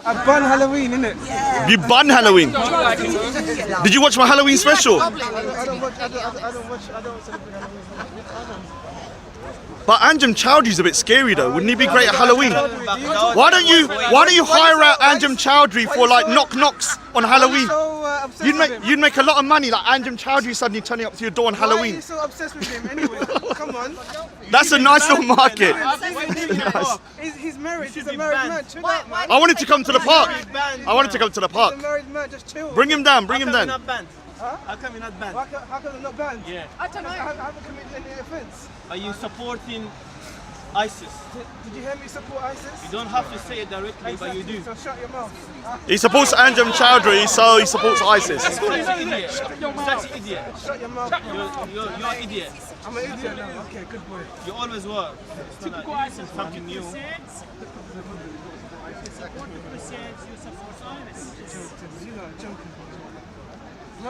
I ban Halloween, innit? You ban Halloween. Did you watch my Halloween special? I don't celebrate Halloween. But Anjem Chowdhury's a bit scary though. Wouldn't he be great at Halloween? Why don't you hire out Anjem Chowdhury for like knocks on Halloween? You'd make a lot of money, like Anjem Chowdhury suddenly turning up to your door on Halloween. Why are you so obsessed with him anyway? Come on. That's a nice little market. He's married. He's a married man. Chill out, man. I wanted to come to the park. He's a married man. Just chill. Bring him down. Bring him down. How come you're not banned? How come you're not banned? Yeah. I don't know. I haven't committed any offence. Are you supporting ISIS? Did you hear me support ISIS? You don't have to say it directly, but you do. So shut your mouth. He supports Anjem Chowdhury, so he supports ISIS. Such an idiot. Such an idiot. Shut your mouth. You're an idiot. I'm an idiot now. Okay, good boy. You always were. Typical ISIS. Something new.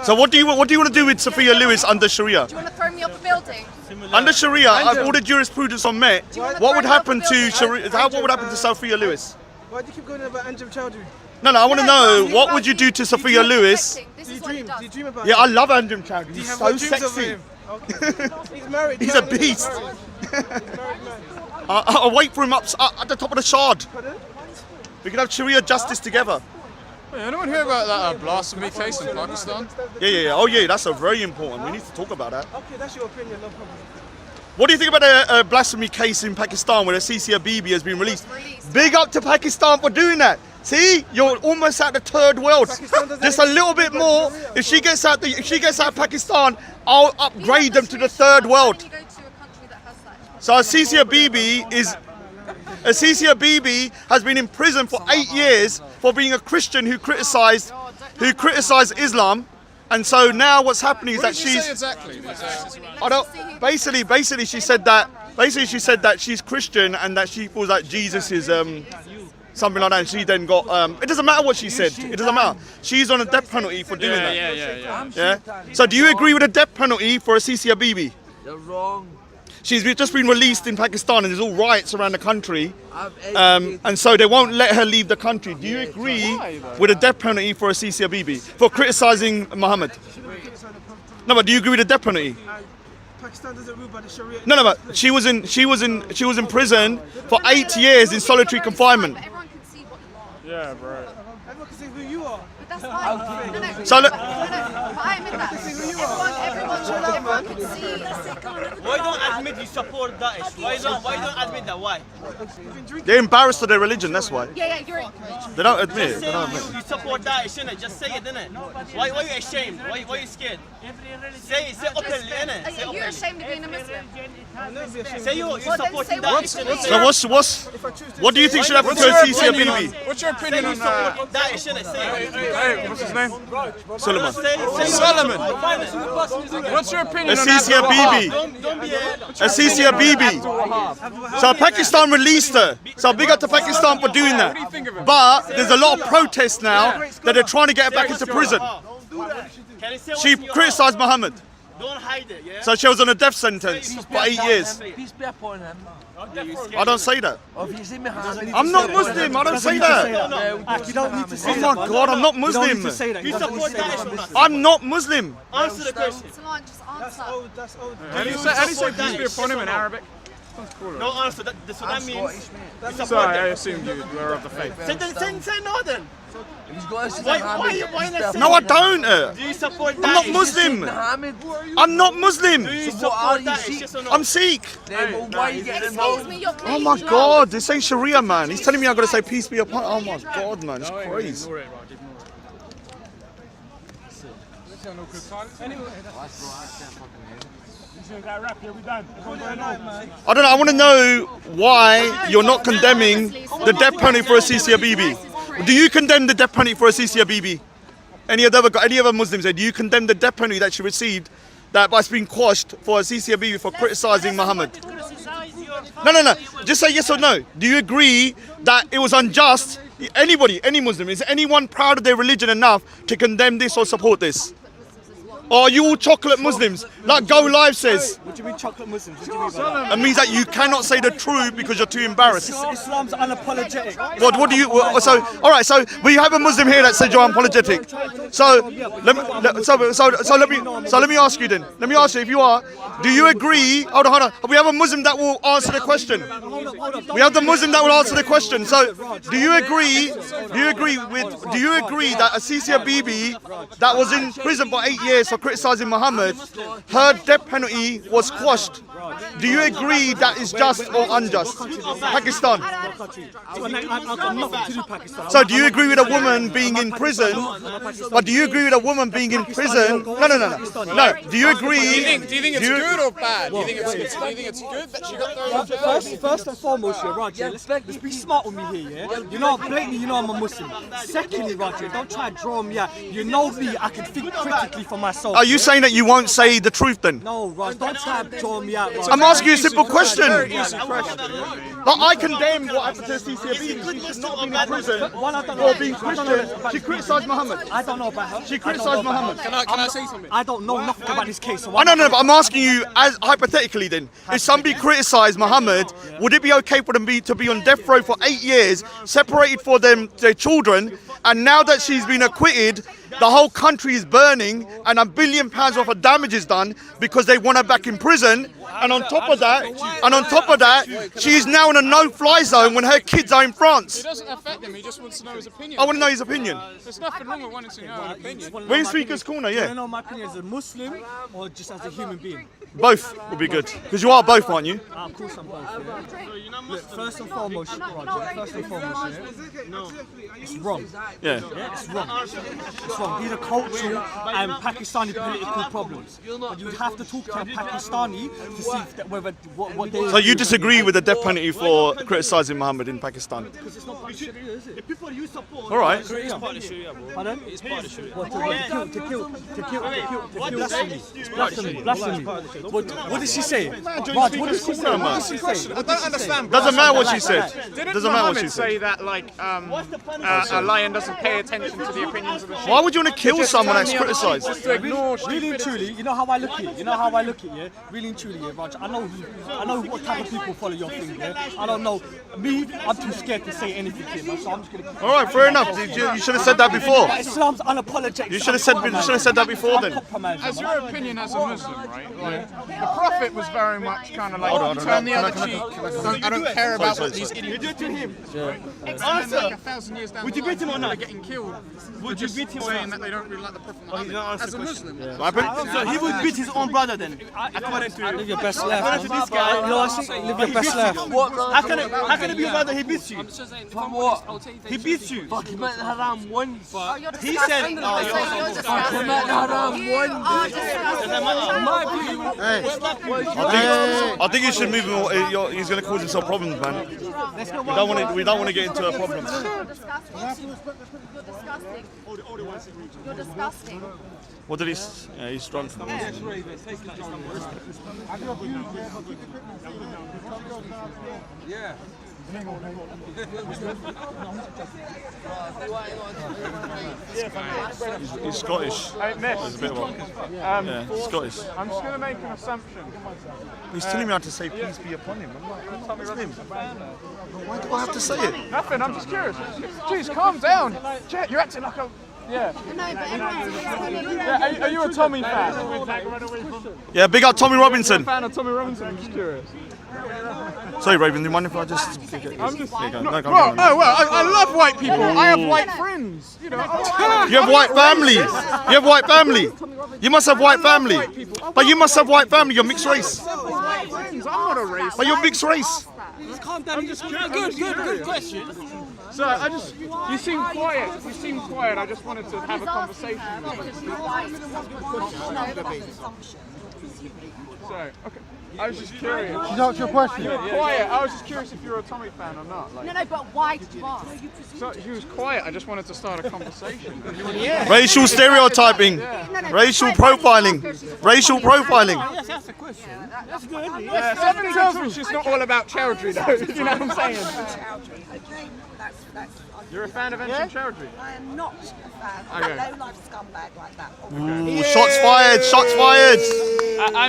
So what do you want to do with Sophia Lewis under Sharia? Do you want to throw me off a building? Under Sharia, all the jurisprudence on Met, what would happen to Sharia? What would happen to Sophia Lewis? Why do you keep going about Anjem Chowdhury? No, I want to know what would you do to Sophia Lewis? This Do you is what he dream? does. Do you dream about Yeah, him? I love Anjem Chowdhury. Do you He's have so what dreams over sexy. him? Okay. He's married. He's a man. beast. He's married man. I'll wait for him up at the top of the shard. Pardon? We can have Sharia justice together. Hey, anyone hear about that blasphemy case in Pakistan? Yeah. Oh yeah, that's a very important. We need to talk about that. Okay, that's your opinion, no problem. What do you think about a blasphemy case in Pakistan where a CC Bibi has been released? Big up to Pakistan for doing that. See, you're almost at the third world. Just a little bit more. If she gets out of Pakistan, I'll upgrade them to the third world. So a CC Bibi has been in prison for 8 years for being a Christian who criticised Islam, and so now what's happening is that she's. Exactly. Basically, she said that she's Christian and that she feels that Jesus is something like that. And she then got. It doesn't matter what she said. It doesn't matter. She's on a death penalty for doing that. Yeah. So do you agree with a death penalty for a CC Bibi? You're wrong. She's just been released in Pakistan and there's all riots around the country, and so they won't let her leave the country. Do you agree with a death penalty for a CC Bibi for criticising Muhammad? No, but do you agree with a death penalty? Pakistan doesn't rule by the Sharia. No, but she was in prison for 8 years in solitary confinement. Everyone can see what you are. Yeah, bro. Everyone can see who you are. But that's fine. No. So look, But I'm in that. Everyone can see. Why don't admit you support Daesh? Why don't admit that? Why? they're embarrassed of their religion. That's why Yeah, you're. they don't admit it. Say you support Daesh, innit? Just say it, innit? Why are you ashamed? Why are you scared? Say openly, innit? Say Are you openly. ashamed of being a Muslim? I'll never be ashamed. Say you then support say Daesh, what innit? So what do you think should happen to a CC Bibi? What's your opinion on Support Daesh, innit? Say it. Hey, what's his name? Solomon. Solomon. What's your A opinion on CC Bibi. Don't be A CC Bibi. So Pakistan released her. So big up to Pakistan for doing that. But there's a lot of protests now that they're trying to get her back into prison. Can you say She criticised Muhammad. Don't hide it, yeah? So she was on a death sentence for 8 years. Peace be upon him. I don't say that. Obviously, Muhammad. I'm not Muslim. I don't say that. You don't need to say Oh my God, I'm not Muslim. that. You support Daesh or not? I'm not Muslim. Answer the question. Salon, just answer. That's old. How do you say peace be upon him in Arabic? No answer. That's what that means. Sorry, I assumed you were of the faith. Say no then. He's got to Why not say No, I don't. Do you support Daesh? I'm not Muslim. Muhammad. I'm not Muslim. Do you So what support are you, Daesh? Sikh? Yes or no? I'm Sikh. Then why are you getting Excuse involved? me, you're Oh clearly my loud. God, this ain't Sharia, man. He's telling me I've got to say peace be upon. Oh my God, man, it's crazy. I don't know. I want to know why you're not condemning the death penalty for a CC Bibi. Do you condemn the death penalty for a CC Bibi? Any other Muslims? Do you condemn the death penalty that she received, that by being quashed for a CC Bibi for criticising Muhammad? No. Just say yes or no. Do you agree that it was unjust? Anybody, any Muslim, is anyone proud of their religion enough to condemn this or support this? Or are you all chocolate Muslims? Like Go Live says. What do you mean chocolate Muslims? What do you mean by that? It means that you cannot say the truth because you're too embarrassed. Islam's unapologetic. What do you? So all right. So we have a Muslim here that said you're unapologetic. So let me ask you then. Let me ask you if you are. Do you agree? Hold on. We have a Muslim that will answer the question. We have the Muslim that will answer the question. So do you agree? Do you agree that Asisia Bibi that was in prison for 8 years for criticizing Muhammad, her death penalty was quashed? Do you agree that is just or unjust? Pakistan. So do you agree with a woman being in prison? But do you agree with a woman being in prison? No. Do you agree? Do you think it's good or bad? Do you think it's good that she got those? First and foremost, Roger, let's be smart with me here, yeah? You know, blatantly, you know I'm a Muslim. Secondly, Roger, don't try to draw me out. You know me, I can think critically for myself. Are you saying that you won't say the truth then? No, Roger, don't try to draw me out, Roger. I'm asking you a simple question. Like, I condemn what happened to Asisia Bibi. She's not been in prison for being Christian. She criticised Muhammad. I don't know about her. She criticised Muhammad. Can I say something? I don't know nothing about this case. So I don't know, but I'm asking you, as hypothetically then, if somebody criticised Muhammad, would it be okay for them to be on death row for 8 years, separated for their children, and now that she's been acquitted, the whole country is burning and £1 billion worth of damage is done because they want her back in prison, and on top of that, she is now in a no-fly zone when her kids are in France. It doesn't affect him. He just wants to know his opinion. I want to know his opinion. There's nothing wrong with wanting to know an opinion. We're in Speaker's Corner, Do you yeah. know my opinion as a Muslim or just as a human being? Both would be good. Because you are both, aren't you? Of course I'm both. Yeah. Look, first and foremost, Roger, it's wrong. Yeah. It's wrong. It's wrong. These are cultural and Pakistani political problems. But you have to talk to a Pakistani to see if that, whether what they. So you disagree with the death penalty for criticising Muhammad in Pakistan? Because it's not part of Sharia, is it? All right. It's part of Sharia, bro. Pardon? It's part of Sharia. What, to kill, blasphemy. What did she say? Raj, what did she say? What did she say? I don't understand. Doesn't matter what she said. Didn't Doesn't matter what she Muhammad say said. that like a lion doesn't pay attention to the opinions of the sheep? Why would you want to kill someone that's criticised? Just to ignore Really and truly, you know how I look at it. Yeah. Really and truly, yeah, Raj. I know what type of people follow your thing. Yeah. I don't know. Me, I'm too scared to say anything here, man. So I'm just gonna. All right, fair enough. You should have said that before. Islam's unapologetic. You should have said that before then. As your opinion as a Muslim, right? Like, the Prophet was very much kind of like, Hold on, turn the can I- other cheek. I don't care about what these idiots do to him. And then like 1,000 years down the line, people are getting killed. Would you beat him saying that they don't really like the Prophet Muhammad as a Muslim? What happened? So he would beat his own brother then. According to Live your best life. according to this guy. You know what I say? Live your best life. How can it be your brother? He beats you. From what? He beats you. Fuck, he meant haram one. But You're He said, disgusting. oh, you're You're disgusting. disgusting. You are disgusting. I think you should move him. He's going to cause himself problems, man. We don't want to get into a problem. You're disgusting. You're disgusting. What did he? Yeah, he's drunk. He's Scottish. Hey, miss. He's a bit of a, yeah, Scottish. I'm just going to make an assumption. He's telling me how to say peace be upon him. I'm like, what's his name? Why do I have to say it? Nothing, I'm just curious. Jeez, calm down. Jet, you're acting like a... Yeah. No, but everyone's Yeah, are you a Tommy fan? Yeah, big up Tommy Robinson. Fan of Tommy Robinson, I'm just curious. Sorry, Raven, do you mind if I just... I'm just... There you go. No, go Well, on. I love white people. I have white friends. You know, You have white family. You have white family. You must have white family. But you must have white family. You're mixed race. I'm not a racist. But you're mixed race. Calm down. I'm just good question. So I just, you seem quiet. I just wanted to have a conversation with you. Sorry. Okay. I was just curious. That's your question. You were quiet. I was just curious if you're a Tommy fan or not. Like, No, but why did you ask? so he was quiet. I just wanted to start a conversation. Racial stereotyping. Racial profiling. Racial profiling. Yeah, something tells me she's not all about chowdhury though. You know what I'm saying? You're a fan of Ensign Charity? I am not a fan of Okay. a low-life scumbag like that. Ooh, shots fired! Shots fired!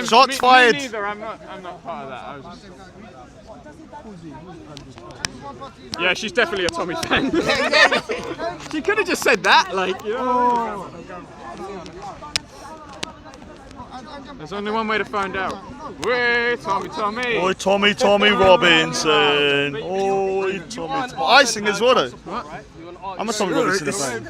Shots fired! Me neither. I'm not part of that. I was just... Yeah, she's definitely a Tommy fan. She could have just said that, like, you know. There's only one way to find out. Way, Tommy. Oi, Tommy Robinson. Oi, Tommy. I sing as well, though. I'm a Tommy Robinson fan.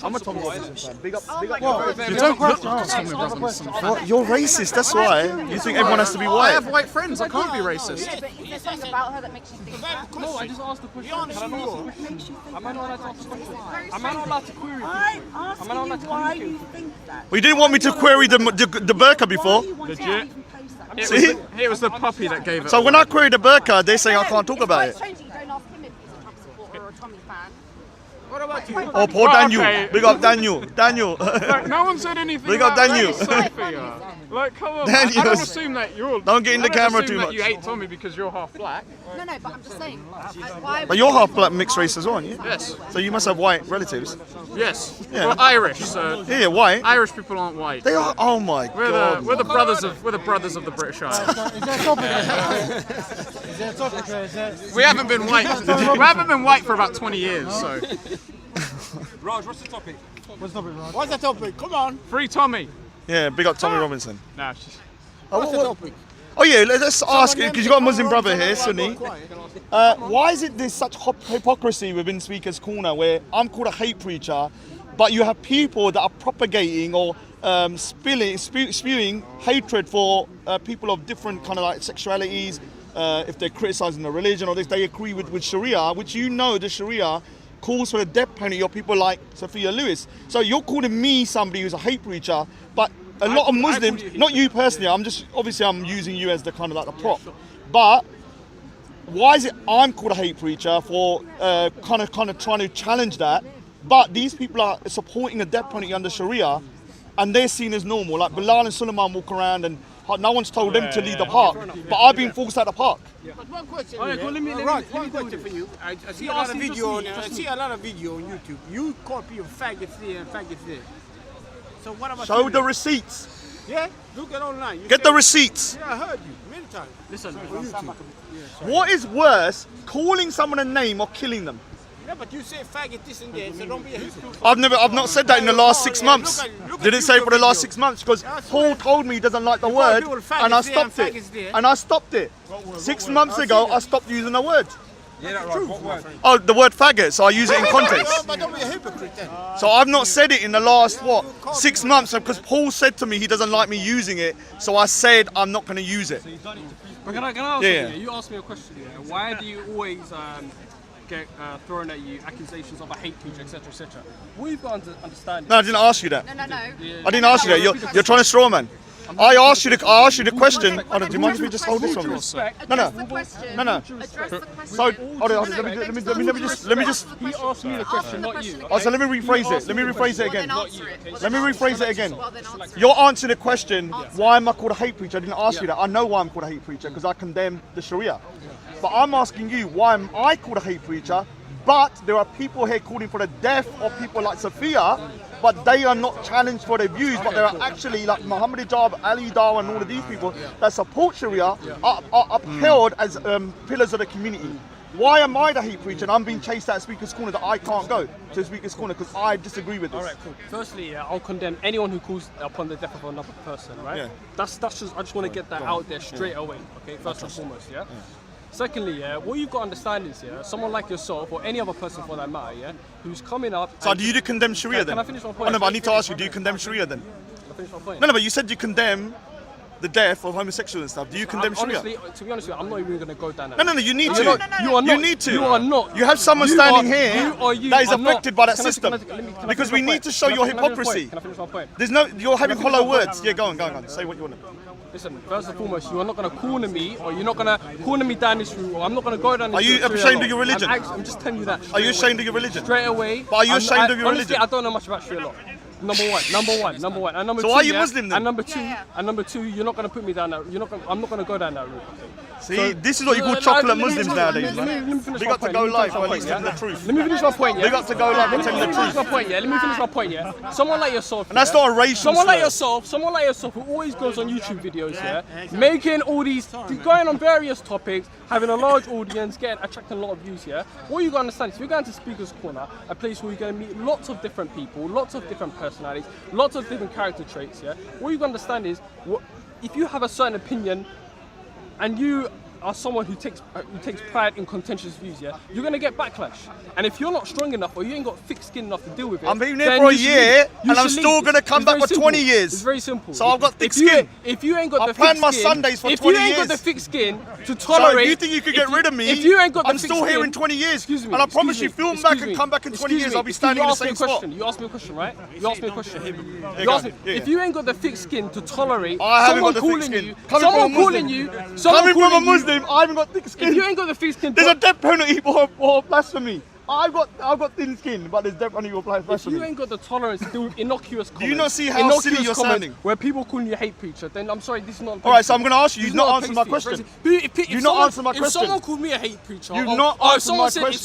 I'm a Tommy Robinson fan. Big up. You don't look like a Tommy Robinson fan. What? You're racist, that's why. You think everyone has to be I white. have white friends, I can't be racist. But is there something about her that makes you think that? No, I just asked the question. Can I not ask the question? Am I not allowed to ask the question? Am I not allowed to query? I'm asking you why you think that. Well, you didn't want me to query the burqa before. Legit. See? It was the puppy that gave it. So when I query the burqa, they say I can't talk about it. It's quite strange that you don't ask him if he's a Trump supporter or a Tommy fan. What about you? Oh, poor Daniel. Okay. Big up Daniel. Daniel. Like, no one said anything Big up about Daniel. race, Sophia. Like, come on, Daniel. I don't assume that you're... Don't get in the I don't camera assume too that much. You hate Tommy because you're half black. No, but I'm just saying. Why But you're half black mixed race as well, aren't you? Yes. So you must have white relatives. Yes. Yeah. Well, Irish, so... Yeah, white. Irish people aren't white. They are. Oh my God. We're the brothers of the British Isles. We haven't been white. We haven't been white for about 20 years. So Raj, what's the topic? What's the topic? Come on. free Tommy. Yeah, big up Tommy Robinson. Nah, she's... What's the topic? Oh yeah, let's ask it because you got a Muslim brother here, Sunni. Why is it there's such hypocrisy within Speaker's Corner where I'm called a hate preacher, but you have people that are propagating or spewing hatred for people of different kind of like sexualities, if they're criticizing the religion or if they agree with Sharia, which you know the Sharia calls for the death penalty of people like Sophia Lewis. So you're calling me somebody who's a hate preacher, but a lot of Muslims, not you personally, I'm using you as the kind of like the prop, but why is it I'm called a hate preacher for kind of trying to challenge that, but these people are supporting the death penalty under Sharia and they're seen as normal, like Bilal and Suleiman walk around and no one's told them to leave the park, but I've been forced out of the park. But one question. Alright, here. cool, let me One do question this. for you. I see a You lot ask of him just video. me, I just see me. a lot of video on YouTube. You call people faggots here and faggots there. So what about Show you? the receipts. Yeah, look at online. You Get say- the receipts. Yeah, I heard you many times. Listen, What is worse, calling someone a name or killing them? Yeah, but you say faggot this and that, so don't be a hypocrite. I've not said that in the last 6 months. Didn't say it for the last 6 months because Paul told me he doesn't like the word and I stopped it. And I stopped it. 6 months ago, I stopped using the word. Yeah, that right. What word? Oh, the word faggot, so I use it in context. But don't be a hypocrite then. So I've not said it in the last, 6 months because Paul said to me he doesn't like me using it, so I said I'm not going to use it. but can I ask Yeah. you? You asked me a question. Yeah? Why do you always get thrown at you accusations of a hate preacher, etc., etc.? What you've got to understand. No, I didn't ask you that. No. I didn't ask you that. You're trying to straw man. I asked you the question. Oh, do you mind if we just hold this one? No. Address the question. No. Address the question. So, let me just. He asked me the question, not you. Oh, so let me rephrase it. Let me rephrase it again. Well, then answer it. Let me rephrase it again. Well, then answer it. You're answering the question, why am I called a hate preacher? I didn't ask you that. I know why I'm called a hate preacher, because I condemn the Sharia. But I'm asking you, why am I called a hate preacher? But there are people here calling for the death of people like Sophia, but they are not challenged for their views, but there are actually like Muhammad Hijab, Ali Dawa and all of these people that support Sharia are upheld as pillars of the community. Why am I the hate preacher and I'm being chased out of Speaker's Corner that I can't go to Speaker's Corner because I disagree with this? Alright, cool. Firstly, I'll condemn anyone who calls upon the death of another person, right? Yeah. That's just, I just want to get that out there straight away, okay? First and foremost, yeah? Secondly, what you've got to understand is, someone like yourself, or any other person for that matter, who's coming up... So do you condemn Sharia then? Can I finish my point? Oh no, but I need to ask you, do you condemn Sharia then? Can I finish my point? No, but you said you condemn the death of homosexuals and stuff. Do you condemn Sharia? Honestly, to be honest with you, I'm not even going to go down that. No, you need to. You are not. You need to. You are not. You have someone You standing are- here you that is are not. affected by that Can I- system. can I Because finish we my need point? to show your Can I finish my hypocrisy. point? Can I finish my point? There's no, you're having finish hollow my point? words. Yeah, go on. Say what you want. Listen, first and foremost, you are not going to corner me, or you're not going to corner me down this route, or I'm not going to go down this Are you route. ashamed of your religion? I'm just telling you that. Are you straight ashamed of your religion? Straight away. But are you ashamed of your honestly, religion? I don't know much about Sharia law. Number one. And number So two, why are you Muslim then? And number two, you're not going to put me down that. I'm not going to go down that route. See, this is what you call chocolate Muslims nowadays. Let me finish Big my up to point. Go Let me Live finish for my at least point, telling the yeah? truth. Let me finish my point, yeah? Big up to Go Live for Let telling me the finish my truth. point, yeah? Let me finish my point, yeah? Someone like yourself, And that's yeah? not a racial Someone like yourself who always goes on YouTube videos, yeah? Making all these, going on various topics, having a large audience, attracting a lot of views, yeah? What you gotta understand is you're going to Speaker's Corner, a place where you're gonna meet lots of different people, lots of different personalities, lots of different character traits, yeah? What you gotta understand is, if you have a certain opinion, and you are someone who takes pride in contentious views, yeah, you're gonna get backlash. And if you're not strong enough or you ain't got thick skin enough to deal with it, I'm been here then for a you should year, leave. You and I'm should still leave. gonna come It's back very for simple. 20 years. It's very simple. So I've got thick If you- skin. If you ain't got I the planned thick my skin, Sundays for if 20 you ain't got years. the thick skin to So tolerate, if you think you could get rid of me, if you ain't got the I'm thick still here skin- in 20 years. Excuse me, And I promise excuse you, me, film excuse back and me, come back in 20 excuse years, me, I'll be excuse standing me, in the you asked me same a spot. question. You asked me a question, right? You asked me a question. Yeah, You asked me, yeah. if you ain't got the thick skin to tolerate I haven't someone got the thick calling skin. you, Coming someone from a calling Muslim. you, Coming someone from a calling you, Muslim, I haven't got thick if skin. you ain't got the thick skin, There's a death penalty for blasphemy. I've got thin skin, but there's death penalty for if you blasphemy. ain't got the tolerance to deal with innocuous comments, you not see how innocuous silly you're comments sounding? where people calling you hate preacher, then I'm sorry, this is not. All right, so I'm going to ask you. This You've is not a answered my place for you. question. If You've not someone- answered my If question. someone called me a hate preacher, You've or- not or if answered someone my said, question.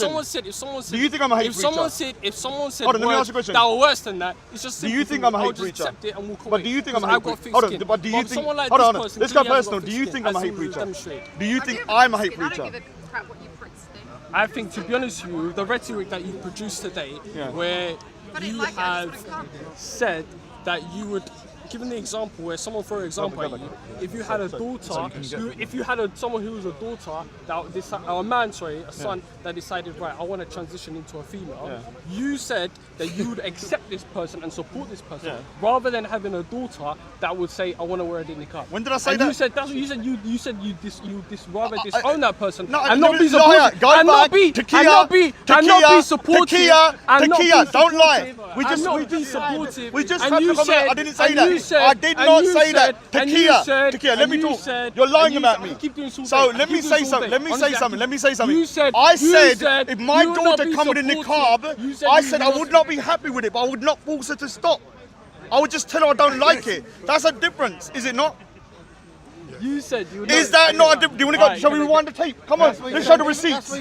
if someone said, Do you think I'm a hate if someone preacher? said, if someone said Hold on, let me words ask you a question. that were worse than that, it's just Do you simple think for I'm a me. I'll hate just preacher? accept it and walk away. But do you think I'm a Because hate I've got preacher? thick Hold on, skin. but do you think? Someone like Hold this on, person let's go clearly hasn't personal. got Do thick you skin, think I'm a as hate he will preacher? demonstrate. Do you I think do I'm a thick hate skin. I don't preacher? give a crap what you pricks think. I think, to be honest with you, the rhetoric that you produced today, where I didn't you like it, I just have wouldn't come. said that you would, given the example where someone, for example, at you, if you had a daughter, if you had someone who was a daughter, or a man, sorry, a son that decided, right, I want to transition into a female, you said that you would accept this person and support this person, rather than having a daughter that would say, I want to wear a niqab. When did I say and that? You said that's what you said. You said you rather disown that person No, and no, not be no, supportive, go and not back. be Takia, and not be Takia, supportive, Takia, and not be Takia, don't lie. supportive, We and just- not we be just- supportive. we just And had you to comment. said- I didn't say and that. you said- I did and not you say that. said- and you Takia, said- Takia, let and me you talk. said- You're lying and you about said- me. I keep doing so So bad. let I me keep say doing something. so Let me bad. say Honestly, something. Let me say something. You said I you said said if my you would not daughter be come with a supportive. niqab, You said I you said would I not- would not be happy with it, but I would not force her to stop. I would just tell her I don't like it. That's a difference, is it not? You said you would Is not- that not a difference? Do you want to go? Alright, Shall we rewind the tape? Come on, let's show the receipts. No,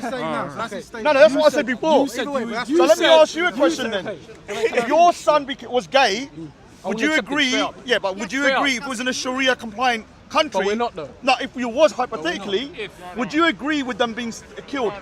that's what I said before. You said you- So you let me said- ask you a question then. Hey, If your son was gay, would wouldn't you accept it agree? straight up. Yeah, but would you Straight up. agree if it was in a Sharia compliant country? But we're not, though. No, if you was hypothetically, If. would you agree with them being killed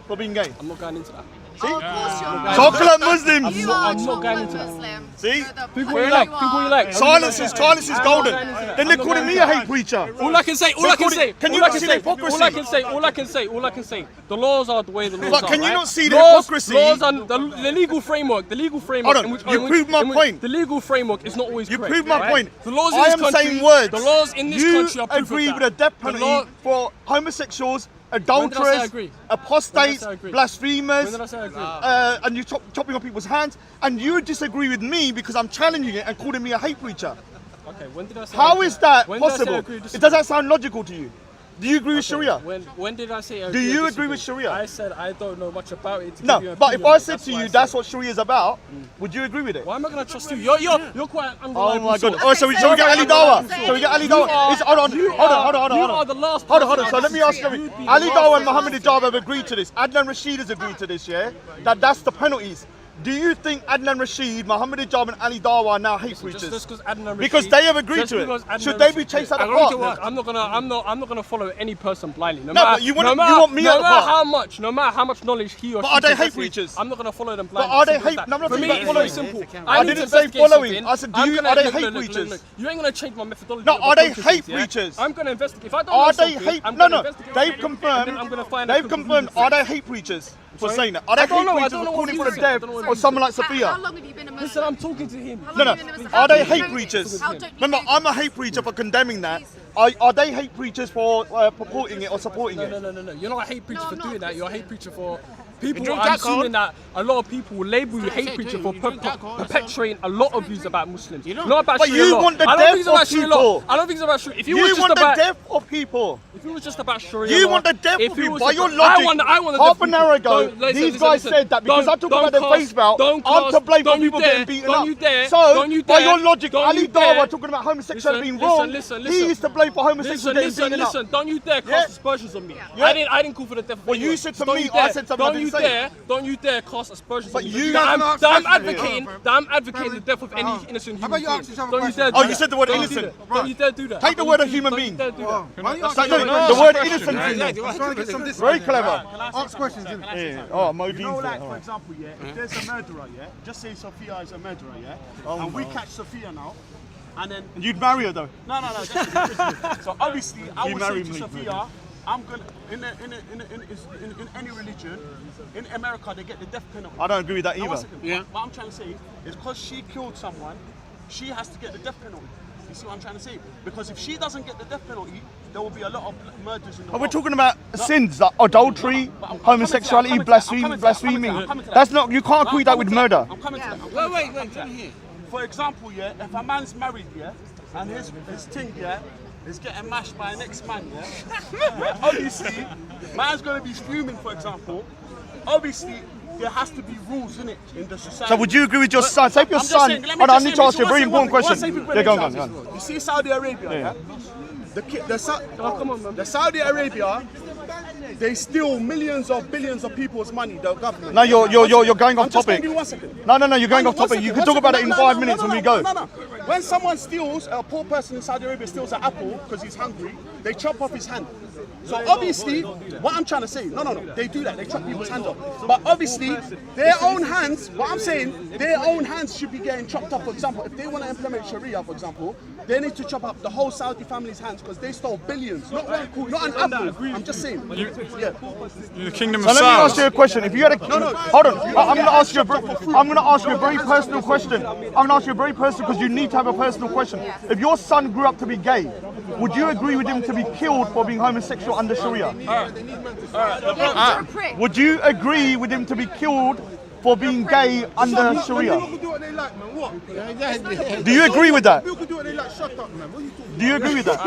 for being gay? I'm not going into that. Oh, of course you're Chocolate Muslims. You are I'm not going into chocolate that. Muslim. See? You're the Think fuck what you like. you Think what you are. like. Silence is golden. I'm not going into that. Then they're calling me a hate preacher. All I can say, all I can say, Can you all I not can see say, the hypocrisy? all I can say, all I can say, all I can say. The laws are the way the laws But are. can you right? not see the Laws- hypocrisy? Laws and the legal framework. The legal framework. Hold on, you proved my point. The legal framework is not always You correct. proved my right? point. The laws in I this am country, saying words. The laws in this you country are proof agree of with a that. death The penalty law- for homosexuals, When did I say I adulterers, agree? When apostates, did I say I agree? blasphemers, When did I say I agree? and you chopping off people's hands, and you disagree with me because I'm challenging it and calling me a hate preacher. Okay, when did I say I How agree? is that When did I say I possible? agree? Does that sound logical to you? Do you agree with Sharia? When did I say I Do agree or you agree disagree? with Sharia? I said I don't know much about it. To No, give you an but if opinion I on it. said to why you I that's said. what Sharia is about, would you agree with it? Why am I going to trust you? You're quite Oh unreliable. my god. source. Oh, so we get Ali Dawa. So we get Ali Dawa. Hold on. You Hold are on. the last Hold on. person So I let me ask disagree. you. You'd be Ali the Dawa last and Mohammed Hijab have agreed to this. Adnan Rashid has agreed to this, yeah? That's the penalties. Do you think Adnan Rashid, Mohammed Hijab and Ali Dawa are now hate preachers? Just because Adnan Because Rashid- they have agreed just to it. because Adnan Should they be Rashid- chased out of Look, park? I'm not gonna follow any person blindly. No, No, matter, but you want no you matter, want me no out of matter park. no matter how much knowledge he or But she are they hate possesses, preachers? I'm not gonna follow them But blindly. are they Simple as hate- that. no, I'm not For talking me, about it's very following. simple. I need to didn't say investigate following. something. I said, I'm are gonna- they look, hate look, look, preachers? look. You ain't gonna change my methodology. No, of are they approaching hate things, yeah? preachers? I'm gonna investigate. If I don't Are know they something, hate? I'm No, gonna no. investigate They've something, confirmed. and then I'm gonna find out They've who the confirmed. people Are they hate preachers for Sorry? saying that? Are they I don't hate know, I preachers don't for know what calling you for the said. death I don't know what or you someone like How Sophia? long have you been a Muslim? Listen, I'm talking to him. How long No, have you no. been a Muslim? Are How they don't you hate know preachers? this? How don't you Remember, know I'm a this? hate preacher for condemning that. Are they hate preachers for purporting it or supporting it? No. You're not a hate preacher No, for I'm doing not. that. You're a hate preacher for people, I'm assuming that a lot of people will label you hate preacher for perpetuating a lot of views about Muslims. Not about But Sharia you law. want the I don't death think it's about of Sharia people. law. I don't think it's about Sharia. If it You was just want the about, death of people. if it was just about Sharia You law, want the death if of it people. was By just your about- logic, I want the half death an of hour people. ago, these guys said that because I talk about the face belt, I'm to blame for people getting beaten up. So, by your logic, Ali Dawa talking about homosexuality being wrong, he is to blame for homosexuality getting beaten up. Listen, don't you dare cast aspersions on me. Yeah. I didn't call for the death of Well, you anyone. said to Don't me, you I dare- said something I didn't say. Don't you dare cast aspersions But on me. you- That Can I I'm advocating the death of any innocent How about human you being. ask yourself a Don't you question? dare do Oh, you that. said the word Don't you innocent. do that. Don't you dare do that. Take the word of human Don't you being. dare do that. Why are you No, asking the word innocent in there. I'm trying to get some Very clever. Ask questions, innit? Yeah. Oh, Mo You know, Dean's like, there. for example, yeah, if there's a murderer, yeah, just say Sophia is a murderer, yeah, and we catch Sophia now, and then You'd marry her though. no, so obviously I You would marry say to me, Sophia, I'm gonna in any religion, in America they get the death penalty. I don't agree with that Now, one either. second. What I'm trying to say is because she killed someone, she has to get the death penalty. You see what I'm trying to say? Because if she doesn't get the death penalty, there will be a lot of murders in the But we're world. talking about sins like adultery, homosexuality, blaspheming. That's not. You can't equate that with murder. I'm coming to that. Wait, let me hear. For example, yeah, if a man's married, yeah, and his thing, yeah, is getting mashed by an ex-man, yeah, obviously, man's gonna be fuming, for example. Obviously, there has to be rules in it in the society. So would you agree with your son? Say if your I'm just son. saying, let me Hold on, I just need say, to ask you a very one important second, question. one Yeah, second, go on. You see Saudi Arabia, yeah? The Saudi Arabia, they steal millions of billions of people's money, the government. No, you're going off I'm just topic. giving you 1 second. No, you're going off One topic. You second, can talk about it in no, 5 no, minutes no, when we no, go. No. When someone steals, a poor person in Saudi Arabia steals an apple because he's hungry, they chop off his hand. So obviously, what I'm trying to say, no, they do that, they chop people's hands off. But obviously, their own hands, what I'm saying, their own hands should be getting chopped off. For example, if they want to implement Sharia, for example, they need to chop up the whole Saudi family's hands because they stole billions, not an apple. I'm just saying. Yeah. The kingdom So let me ask you a question. If you had a hold on, I'm going to ask you a very personal question. I'm going to ask you a very personal because you need to have a personal question. If your son grew up to be gay, would you agree with him to be killed for being homosexual under Sharia? Yeah, you're a prick. Would you agree with him to be killed for being gay under Sharia? People can do what they like, man. What? Do you agree with that? People can do what they like. Shut up, man. What are you talking Do you agree with that?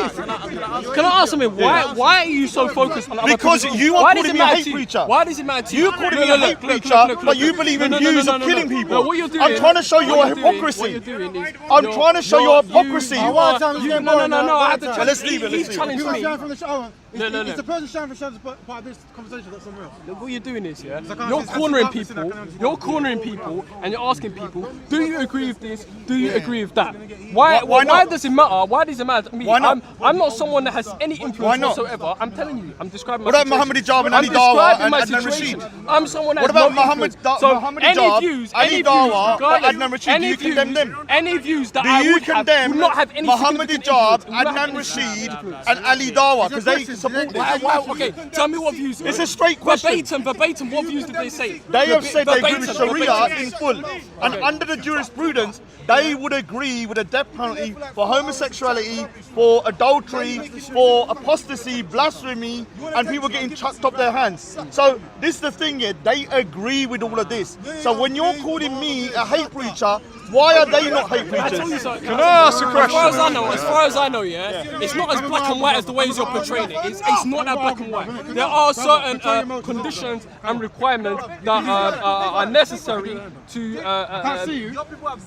Can I ask something? Why are you so focused on other Because people? you are Why calling does it me a matter hate to you? preacher. Why does it matter to you? You calling me a hate preacher, but you believe in views of killing people. No, what you're doing, I'm trying to show your what you're doing- hypocrisy. What you're doing is I'm trying to show your hypocrisy. No, I have to Well, let's leave it, He's let's leave it. challenged me. from the show. No. It's the person shouting from the show part of this conversation that's somewhere else. Look, what you're doing is, yeah, I can't you're see- cornering I can't see that, people, I can't see you're that. cornering people, and you're asking people, do you agree with this? Do you agree with that? Why Why not? does it matter? Why does it matter to me? Why not? I'm not someone that has any Why influence not? whatsoever. I'm telling you, I'm describing my What about situation. Muhammad Hijab and I'm Ali Dawa describing and my Adnan situation. Rashid? I'm someone that What has about no Muhammad influence. So Muhammad any Hijab, views, Ali any views Dawa, regarding- Adnan Rashid, do any you views- condemn them? Any views that Do I you would have condemn would not have any Muhammad significant Hijab, influence, would not have Adnan any Rashid, influence. and Ali Dawa? Because they support Why, this. okay, tell me what views. It's a straight question. Verbatim, what views did they say? They have said they agree with Verbatim, Sharia verbatim. in full. And under the jurisprudence, they would agree with a death penalty for homosexuality, for adultery, for apostasy, blasphemy, and people getting chucked off their hands. So this is the thing here, they agree with all of this. So when you're calling me a hate preacher, why are they not hate I tell you preachers? something. Can I ask a As far as question? as far as I know, yeah, it's not as black and white as the ways you're portraying it. It's not that black and white. There are certain conditions and requirements that are necessary to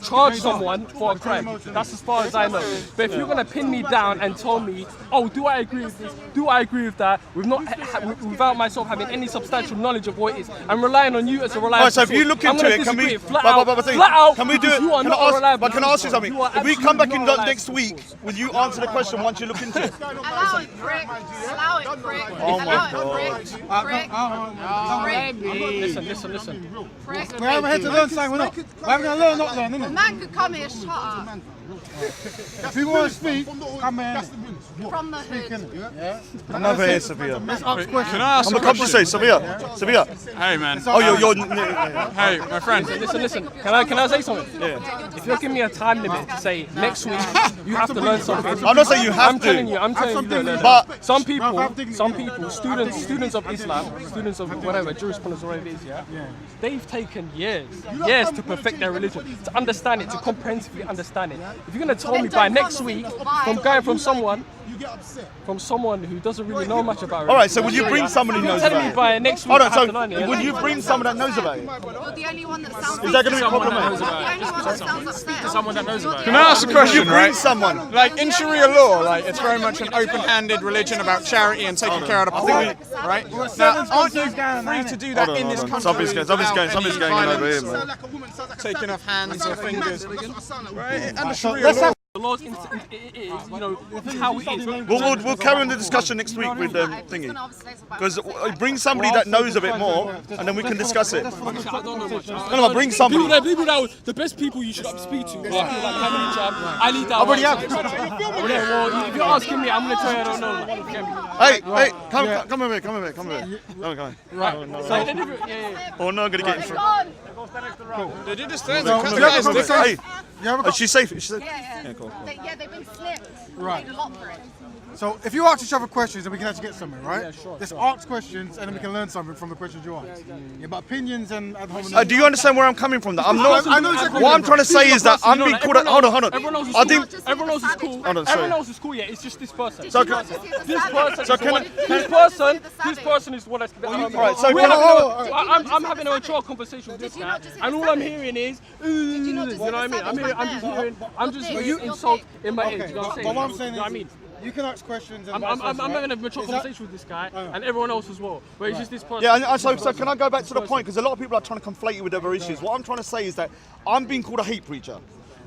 charge someone for a crime. That's as far as I know. But if you're gonna pin me down and tell me, oh, do I agree with this? Do I agree with that? Without myself having any substantial knowledge of what it is, I'm relying on you as a reliable Alright, so if you source. look I'm into gonna it, can disagree we? flat out? Can we do it? because you are Can not I ask, reliable. but can I ask you something? You are If we come back in absolutely not next week, will you answer the question once you look into it? Allow it, prick. Allow it, prick. Oh my Allow it, prick. Prick. Listen. Prick. We're here to learn something, we're not. We're having to learn, not learn, A innit? man could come here, shut up. If you want to speak, come here. From the hood. I'm over here, Sophia. Can I ask I'm a gonna come to question? say, Sophia. Hey, man. Oh, you're. Hey, my friend. Listen. Can I say something? Yeah. If you're giving me a time limit to say next week, you have to learn something. I'm not saying you have I'm to. telling you, no. But some people, students of Islam, students of whatever jurisprudence or whatever it is, they've taken years to perfect their religion, to understand it, to comprehensively understand it. If you're gonna tell me by next week, from someone who doesn't really know much about it. all right, so would you bring someone who knows Telling me about it? by next week, Hold I on, have to learn it. so would you bring someone that knows about it? You're the only one that sounds. Is that going to be a problem? The only one that sounds upset. someone that knows about it. Can I ask a Would you question, bring right? someone? Like in Sharia law, like it's very much an open-handed religion about charity and taking care of the poor, right? Now, aren't you free to do that in this country? Something's going on over here, man. Taking off hands or fingers, right? Under Sharia law. The laws, how it is. We'll carry on the discussion next week with thingy. Because bring somebody that knows a bit more, and then we can discuss it. I don't know much. No, bring somebody. The best people you should speak to are people like Kamini Jam, Ali Dawa. I already have. Well, if you're asking me, I'm going to tell you I don't know. Hey, come over here. Right. Oh no, I'm gonna get in trouble. Did you just Hey, she's safe. Yeah, cool. They've been slipped. Right. Paid a lot for it. So if you ask each other questions, then we can actually get somewhere, right? Yeah, sure. Just ask questions, and then we can learn something from the questions you ask. Yeah, but opinions and ad hominem. Do you understand where I'm coming from? I'm not. I know exactly What I'm trying to say is that I'm being called. Hold on. Everyone else is I cool. think. Everyone else is cool. Hold on, sorry. Everyone else is cool. Yeah, it's just this person. So This person is what I. Alright, so I'm having a mature conversation with this guy, and all I'm hearing is, you know what I mean? I'm just hearing insult in my ears. You know what I'm saying? But what I'm saying You know what I mean? you can ask questions. And I'm having a mature conversation with this guy and everyone else as well. But it's just this person. Yeah, and so can I go back to the point? Because a lot of people are trying to conflate you with other issues. What I'm trying to say is that I'm being called a hate preacher.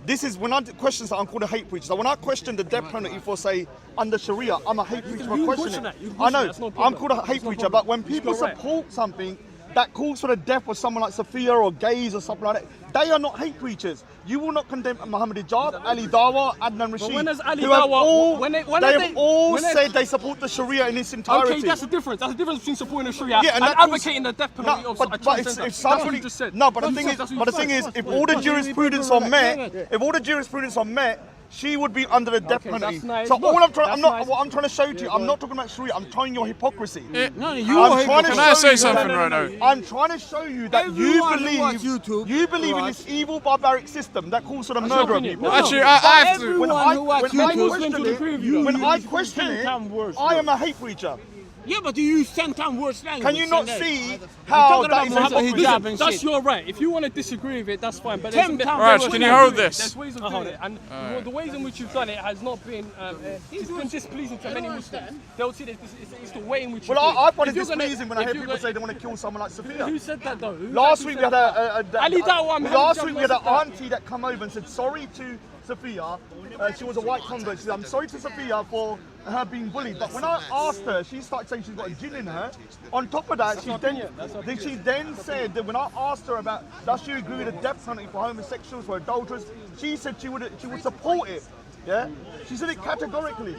This is when I question that I'm called a hate preacher. So when I question the death penalty for, say, under Sharia, I'm a hate preacher for questioning it. I know, I'm called a hate preacher, but when people support something that calls for the death of someone like Sophia or gays or something like that, they are not hate preachers. You will not condemn Muhammad Hijab, Ali Dawa, Adnan Rashid. When has Ali who have Dawa- all, when they have have they- all when has- said they support the Sharia in its entirety. Okay, that's the difference. That's the difference between supporting the Sharia Yeah, and that calls- advocating the death penalty of a but transgender. if That's somebody, what you just said. no, but the That's thing what is, you but the said. thing is, if all the jurisprudence are met, if all the jurisprudence are met, she would be under the death Okay, penalty. that's nice. So all I'm trying, That's I'm not. nice. What I'm trying to show to you, I'm not talking about Sharia. I'm showing your hypocrisy. No, I'm trying to Can I show say you something that- right now? I'm trying to show you that you believe in right? this evil barbaric system that calls for the murder of people. Actually, I have to. When I question use it, 10 words. I am a hate preacher. Yeah, but you use 10 times worse language. Can you not than that. see how that is Muhammad hypocrisy? hijab and That's shit. your right. If you want to disagree with it, that's fine. But Ten there's- times Raj, worse can you language. hold this? There's ways of doing it, and the ways in which you've done it has not been it's been displeasing to many Muslims. They'll see that it's the way in which you Well, do it. I find it If you're gonna- displeasing when I if hear you're people gonna- say they want to kill someone like Sophia. Who said that though? Last week we had Ali Dawa, man. last week we had an auntie that come over and said sorry to Sophia. She was a white convert. She said, I'm sorry to Sophia for her being bullied. But when I asked her, she started saying she's got a jinn in her. On top of that, she then said that when I asked her about does she agree with the death penalty for homosexuals, for adulterers, she said she would support it. Yeah, she said it categorically.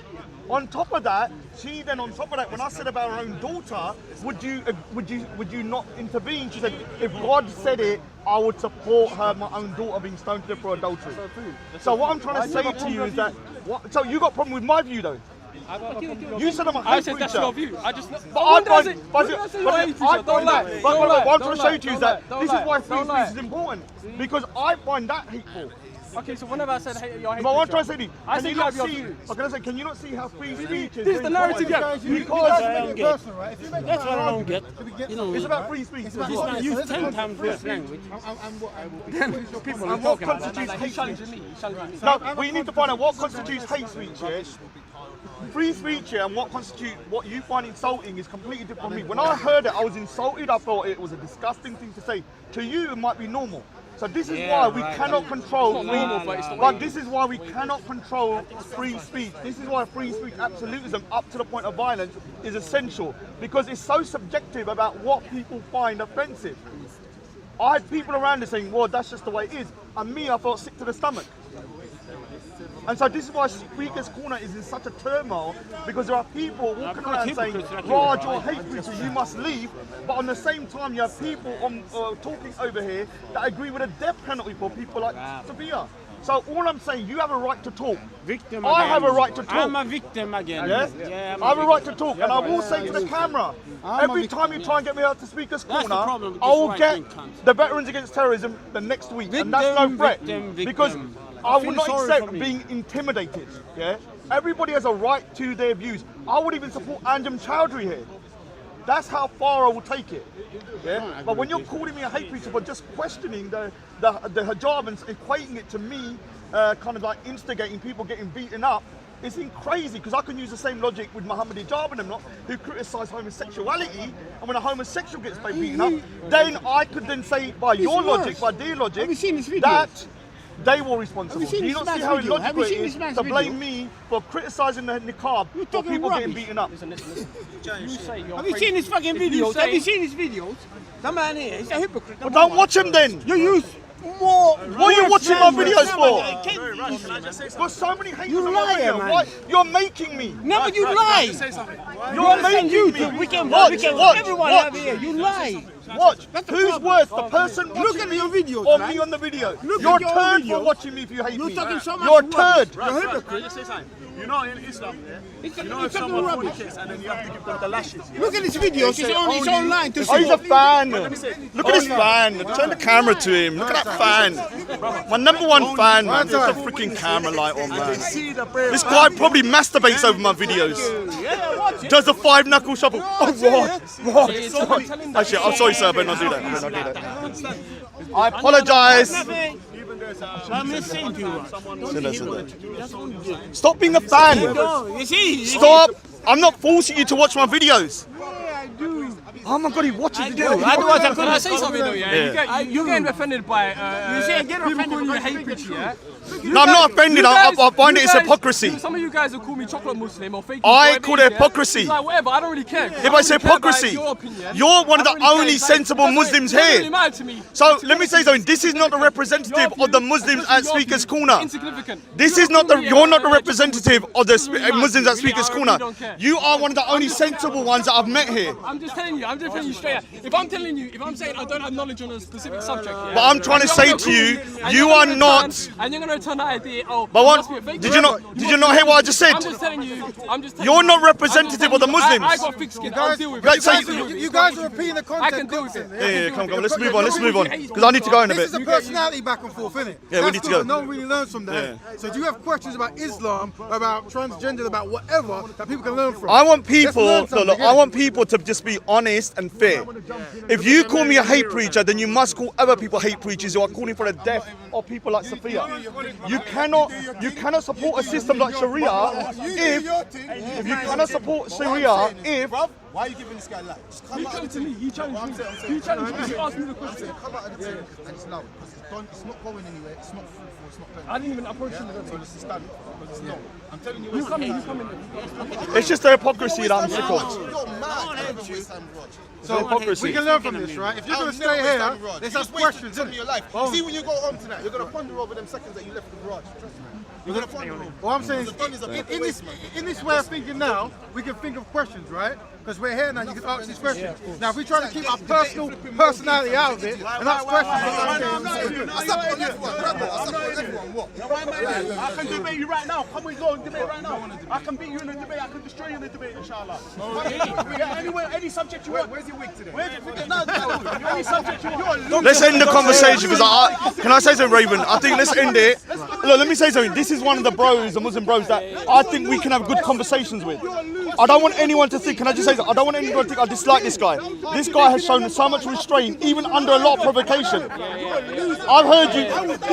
On top of that, when I said about her own daughter, would you not intervene? She said, if God said it, I would support my own daughter being stoned to death for adultery. So what I'm trying to say to you is that, so you got a problem with my view though? You said I'm a hate I said preacher. that's your view. I just. What I'm trying to show you is that this is why free speech is important. Because I find that hateful. Okay, so whenever I said hey, you're a hate But what I'm preacher, trying to say to you, I can said you you not have your see? view. Can you not see how free speech is? This is the narrative, yeah. That's what I don't get. You know, It's about free speech. you use 10 times worse language. People are talking about constitutes hate speech. No, we need to find out what constitutes hate speech. Yeah? Free speech and what you find insulting is completely different from me. When I heard it, I was insulted. I thought it was a disgusting thing to say. To you, it might be normal. So this is why we cannot control this is why we cannot control free speech. This is why free speech absolutism up to the point of violence is essential, because it's so subjective about what people find offensive. I had people around us saying, well, that's just the way it is. And me, I felt sick to the stomach. And so this is why Speaker's Corner is in such a turmoil, because there are people walking around saying, Raj, you're a hate preacher, you must leave. But on the same time, you have people on talking over here that agree with a death penalty for people like Sophia. So all I'm saying, you have a right to talk. Victim I again. have a right to talk. I'm a victim again. Yes? Yeah, I have a right to talk, and I will say to the camera, every time you try and get me out to Speaker's That's the Corner, problem with I this will right-wing get cunt. the Veterans Against Terrorism the next week, and that's no threat. Victim. Because I will feel not sorry accept for me. being intimidated. Yeah, everybody has a right to their views. I would even support Anjem Chowdhury here. That's how far I will take it. Yeah, but when you're calling me a hate preacher for just questioning the hijab and equating it to me, kind of like instigating people getting beaten up, it's crazy, because I can use the same logic with Muhammad Hijab and them lot, who criticise homosexuality, and when a homosexual gets beaten up, then I could then say by your logic, by their logic, that they were responsible. Do you not see how illogical it is to blame me for criticising the niqab for people getting beaten up? Listen. You say you're Have you seen his fucking videos? Have you seen his videos? The man here, he's a hypocrite. Well, don't watch him then. You use more. What are you watching my videos for? Can I just say something? Got so many haters You on my liar, video. man. Why? You're making me. No, but you lie. You're making me. We can Watch, everyone watch. have here. You lie. Watch. That's the Who's problem. worse, the person Look watching at me your videos, or man. me on the video? Look You're at a your turd for videos. watching me if you hate You're me. talking so much You're a rubbish. turd. You're a hypocrite. Can I just say something? You know, in Islam, You're you know, if talking someone rubbish. fornicates and then you have to give them the lashes. Look at his videos. It's online to Oh, he's see. a fan. Look at this fan. Turn the camera to him. Look at that fan. My number one fan, man. There's a freaking camera light on, man. This guy probably masturbates over my videos. Does the 5-knuckle shuffle. Oh, Rod. Actually, I'm sorry, sir, but not do that. Not do that. I apologise. I'm listening to you. Stop being a fan. You see? Stop. I'm not forcing you to watch my videos. Oh my God, he watches the video. Can I say something though? Yeah, Yeah. you're getting offended by You say get people offended calling you a because hate preacher. Yeah. No, I'm not offended. I find it is hypocrisy. Some of you guys will call me chocolate Muslim or fake. I call it hypocrisy. It's like whatever. I don't really care. Yeah, but it's hypocrisy. Your opinion. You're one of I the don't really only care. sensible That's Muslims it doesn't here. really matter to me. So let me say something. This is not the representative of the Muslims at Speaker's Corner. Insignificant. This is not the. You're not the representative of the Muslims at Speaker's Corner. You are one of the only sensible ones that I've met here. I'm just telling you. I'm just telling you straight out. If I'm telling you, if I'm saying I don't have knowledge on a specific subject, yeah, But I'm trying to say to you, you are not. And you're gonna return that idea. Oh, But you what? must be a fake Did you not? Muslim. Did you not hear what I just said? I'm just telling you. You're not representative of the Muslims. I got thick skin. I'll deal with Right, it. so I'll deal with it. You guys are repeating the I can content deal with it. constantly. Yeah, come. Let's move on. Let's move on. Because I need to go in a This bit. is a personality back and forth, isn't it? Yeah, we That's need to good, go. No one really learns from that. So do you have questions about Islam, about transgender, about whatever that people can learn from? I want people. Let's learn Look, something, I want people to just be honest and fair. If you call me a hate preacher, then you must call other people hate preachers who are calling for the death of people like Sophia. You cannot support a system like Sharia if you cannot support Sharia if. Why are you giving this guy light? Just come He out challenged and me. He challenged me. He challenged me. He asked me the question. come out and say it, and it's loud because it's done. It's not going anywhere. It's not fruitful. It's not. I didn't even approach him. So this is done because it's not. I'm telling you. You come in. You come in. It's just the hypocrisy that I'm sick of. You're mad. So hypocrisy. we can learn from this, right? If you're going to stay here, let's ask questions. in your life. Oh. See, when you go home tonight, you're gonna ponder over them seconds that you left the garage. Trust me. You're gonna ponder over. What I'm saying is, The fun is a bit in waste, this way of thinking now, we can think of questions, right? Because we're here now, you can ask these questions. Now, if we try to keep our personal personality out of it and ask questions, I support everyone. What? I can debate you right now. Come we go and debate right now. I can beat you in a debate. I can destroy you in a debate, inshallah. Yeah, anywhere, any subject you want. Where's your wig today? Any subject you want. Let's end the conversation because can I say something, Raven? I think let's end it. Look, let me say something. This is one of the bros, the Muslim bros that I think we can have good conversations with. I don't want anyone to think. Can I just say something? I don't want anyone to think I dislike this guy. This guy has shown so much restraint, even under a lot of provocation. I've heard you.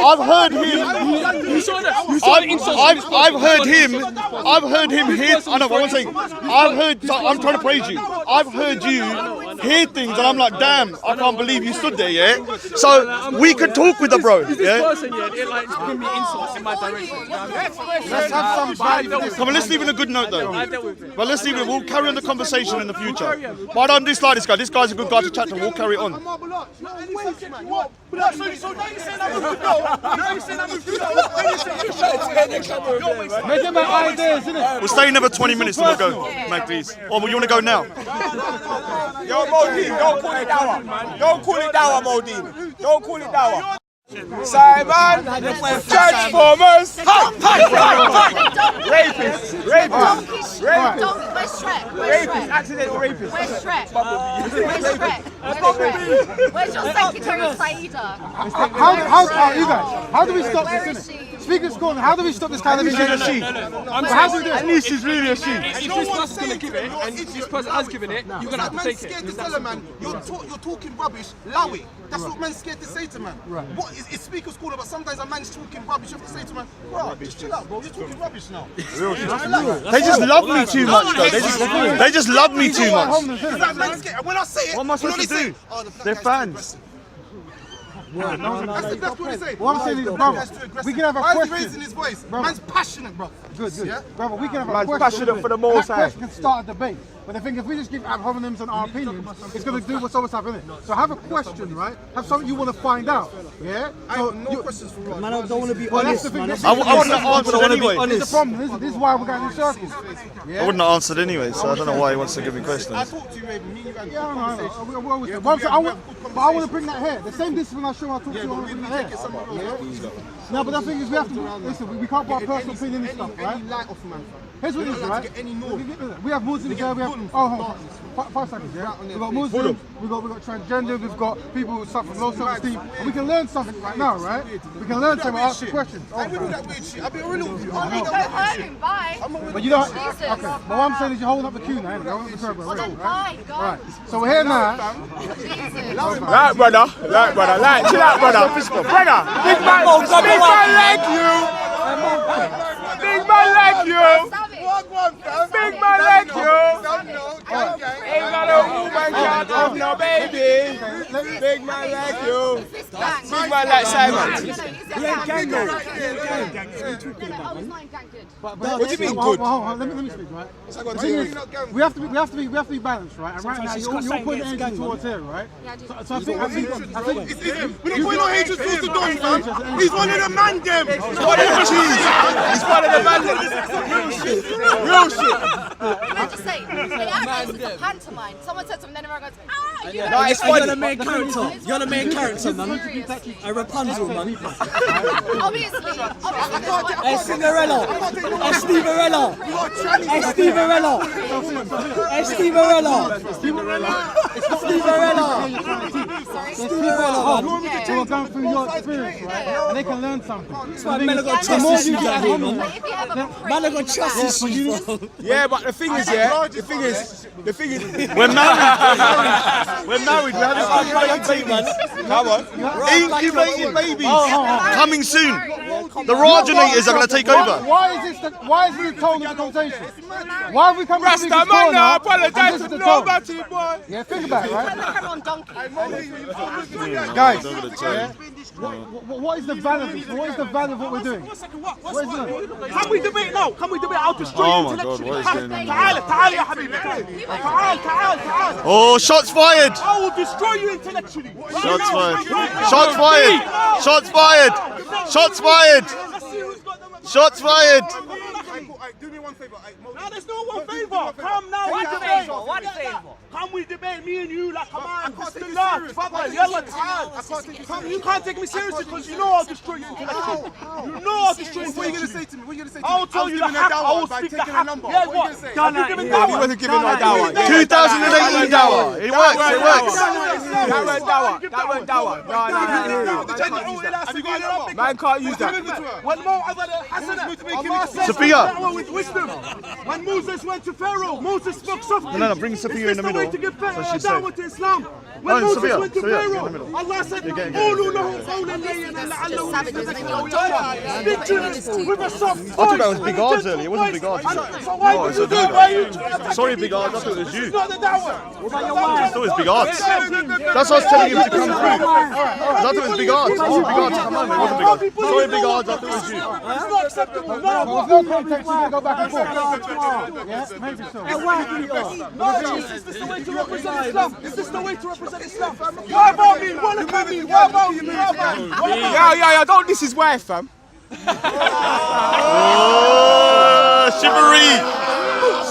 I've heard him. You saw that. You saw the insults. I've heard him. I've heard him hit. I know what I'm saying. I've heard. I'm trying to praise you. I've heard you hear things and I'm like, damn, I can't believe you stood there, yeah? So we could talk with the bro, This yeah? person, yeah, it like giving me insults in my direction. Let's have some vibe. Come on, let's leave it a good note though. I dealt with it. But let's leave it, we'll carry on the conversation in the future. But I don't dislike this guy. This guy's a good guy to chat to. We'll carry it on. So now you're saying I'm moved to go. Now you're saying I'm moved to go. Make them ideas, innit? We'll stay another 20 minutes and we'll go. Mate, please. Or you want to go now? Yo, Modine, don't call it dawa. Don't call it dawa, Modine. Don't call it dawa. Simon, Transformers, rapists, Where's Shrek? accidental rapists. Where's Shrek? Where's your secretary, Saida? How do we stop Where this, is innit? she? Speaker's corner, how do we stop this kind of behavior? How do we do it? At least she's really a she. And if this person's going to give it, and if this person has given it, you're going to have to take scared it. to tell a man, you're talking rubbish, allow it. That's what man's scared to say to man. What is speaker's corner, but sometimes a man's talking rubbish, you have to say to man, bro, just chill out, bro, you're talking rubbish now. They just love me too much though. They just love me too much. When I say it, What am I supposed to do? They're fans. That's the best way to say it. What I'm saying is, brother, we can have a Why is he question. raising his voice? Man's passionate, bro. Good. Yeah? Brother, we can have a Man's question. passionate for the and Most that High. question can start a debate. But the thing, if we just give ad hominems and our opinions, it's going to do what's always happening. So have a question, right? Have something you want to find out. Yeah? I have no questions for Rod. Man, I don't want to be Well, that's honest, the thing. man. This I wouldn't have answered anyway. is the problem. This is why we're going in circles. Yeah? I wouldn't have answered anyway, so I don't know why he wants to give me I questions. talked to you, Raven. Me and you had a Yeah, good I know. conversation. We always do. But I want to bring that here. The same discipline I show, I talk to you, I want to bring that here. No, but the thing is, we have to listen. We can't put our personal opinion and stuff, right? Any light off, man. Here's what it is, We don't like right? to get any north. We have Muslims there. We have hold on. 5 seconds, yeah. We've got Muslims. We've got transgender. We've got people who suffer from low self-esteem, and we can learn something right now, right? We can learn something. Ask questions. I will do that weird shit. I'll be real with you. Go home, bye. But you don't. Jesus. Okay. But what I'm saying is, you're holding up the queue now. You're holding up the curb, right? Bye, go. Right. So we're here now. Jesus. Like brother, chill out, brother. Brother, big man like you. Big man like you. Big man like you. Ain't got a woman can't have no baby. Big man like you. Big man like Simon. He ain't gang though. What do you mean good? Hold on, let me speak, right? The thing is, we have to be balanced, right? And right now, you're putting energy towards here, right? So I think. We don't put no hatred towards the Don, fam. He's one of the man, them. He's one of the cheese. He's one of the man. Real shit. Can I just say, they act like it's a pantomime. Someone said something, then everyone goes, ah, you know. No, it's You're funny. the main character. You're the main character, man. Seriously. A Rapunzel, man. Obviously. Hey, Cinderella. Hey, Steverella. Hey, Steverella. Hey, Steverella. Steverella. Steverella, man. Who are going through your experience, right? And they can learn something. That's why man, I got trust issues out here, man. If you have a Man, I got trust issues, bro. Yeah, but the thing is, the thing is, We're married. We're married. We're having man. Come on. incubated babies coming soon. The Rajanators are going to take over. Why is this the tone of the conversation? Why have we come to the Rasta biggest man, corner? I apologize to nobody, boy. Yeah, think about it, right? on donkey. Guys, yeah? What is the value of this? What is the value of what we're doing? What is it? Can we debate now? Can we debate? I'll destroy Oh you my God, intellectually. what is going on? تعال يا حبيبي. تعال. Oh, shots fired. I will destroy you intellectually. Shots fired. Shots fired. Shots fired. Shots fired. Shots fired. Do me one favor. No, there's no one favor. Come now. What favor? What favor? Come we debate, me and you, like, come on. I can't take you Bismillah. serious. Tafadhal, yalla, ta'al. You can't take me seriously because you know I'll destroy you intellectually. You know I'll destroy you. What are you going to say to me? What are you going to say to me? I'll tell you the haq. I will speak the haq. Yeah, what? Have you given He dawah? wasn't giving no dawah. 2018 dawah. It works. It works. That went dawah. That went dawah. No. Have you got a number? Man can't use that. والموعظة الحسنة. Allah says Sophia. da'wah with wisdom. When Moses went to Pharaoh, Moses spoke softly. No, bring Sophia in the middle. sure. way to give So she's dawah safe. to Islam. Oh, When Moses Sophia, went to Sophia, Pharaoh, get in the middle. Allah said, Get in. "Qulu lahu qawlan layyinan la'allahu yahtadi." Speak to him with a soft voice. I thought that was Big Ards earlier. It wasn't Big Ards. So why did you do it? Why are you trying to attack Sorry, me? Big Ards. I thought it was you. It's not the dawah. I thought it was Big Ards. That's why I was telling him to come through. Because I thought it was Big Ards. I thought Big Ards to come over. It wasn't Big Ards. Sorry, Big Ards. I thought it was you. It's not acceptable. There's no context, you can go back and forth. Yeah, maybe so. Is this the way to represent Islam? Is this the way to represent Islam? What about me? What about me? What about me? What about me? Yeah, don't diss his wife, fam. Oh, shivery.